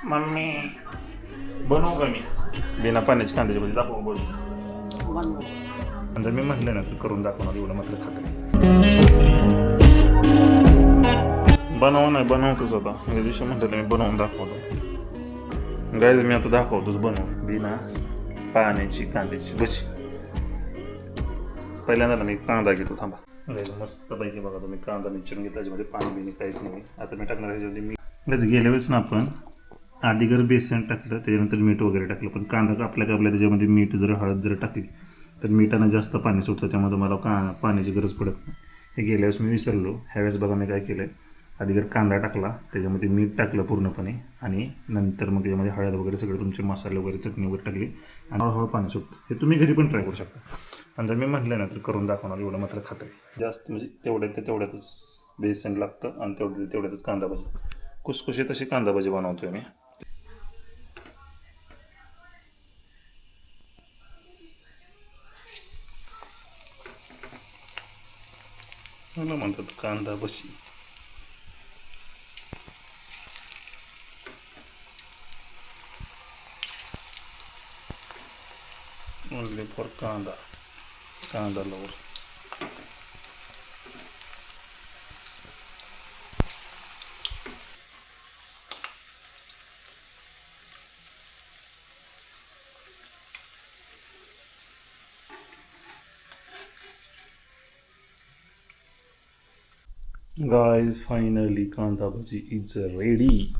Mummy बनवू का मी बिना पाण्याची कांद्याची भाजी दाखवू बोल. जर मी म्हटलं ना तर करून दाखवणार एवढं मात्र खात्री. बनवतोच आता या दिवशी म्हटलं मी बनवून दाखवतो. गाईज मी आता दाखवतोच बनवून बिना पाण्याची कांद्याची भजी. पहिल्यांदा ना मी कांदा घेतो थांबा. मस्त पैकी बघा तुम्ही कांदा निचून घेतला त्याच्यामध्ये पाणी बिणी काहीच नाही. आता मी टाकणार ह्याच्यामध्ये मी गेल्या वेळेस ना आपण आधी जर बेसन टाकलं त्याच्यानंतर मीठ वगैरे टाकलं पण कांदा कापल्या त्याच्यामध्ये मीठ जर हळद जर टाकली तर मिठानं जास्त पाणी सुटतं त्यामुळे मला पाण्याची गरज पडत नाही. हे गेल्या वेळेस मी विसरलो. ह्यावेळेस बघा मी काय केलं आधी जर कांदा टाकला त्याच्यामध्ये मीठ टाकलं पूर्णपणे आणि नंतर मग त्याच्यामध्ये हळद वगैरे सगळे तुमचे मसाले वगैरे चटणी वगैरे टाकली आणि हळूहळू पाणी सुटतं. हे तुम्ही घरी पण ट्राय करू शकता आणि जर मी म्हटलं ना तर करून दाखवणार एवढं मात्र खात्री. जास्त म्हणजे तेवढ्यातच बेसन लागतं आणि तेवढ्यातच कांदा भाजी कुसकुशीत अशी कांदा भाजी बनवतोय मी. मला म्हणतात कांदा भजी. ओनली फॉर कांदा लवर. गाईज फायनली कांदा भजी इज रेडी.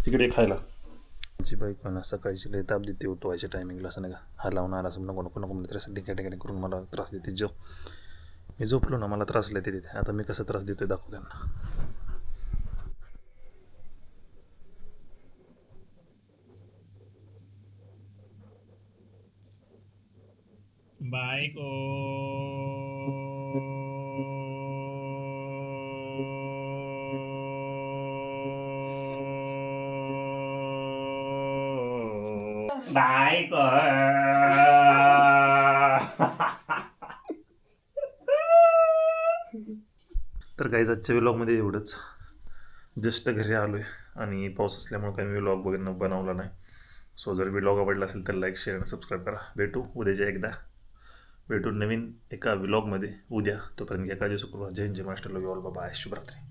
तिकडे खायला आमची बाईक ना सकाळची लय ताप देते उठवायच्या टायमिंगला असं नाही का हा लावून आला असं नको म्हणजे त्यासाठी डिंग्या करून मला त्रास देते. मी झोपलो ना मला त्रास देते तिथे. आता मी कसं त्रास देतोय दाखवू त्यांना. बायको बायको तर काही आजच्या व्लॉगमध्ये एवढंच. जस्ट घरी आलो आहे आणि पाऊस असल्यामुळे काही मी व्लॉग वगैरे बनवला नाही. सो जर व्लॉग आवडला असेल तर लाईक शेअर आणि सबस्क्राईब करा. भेटू नवीन एका व्लॉगमध्ये उद्या. तोपर्यंत एका दिवस जय हिंद जय महाराष्ट्र. लव यू ऑल. बाय. शुभरात्री.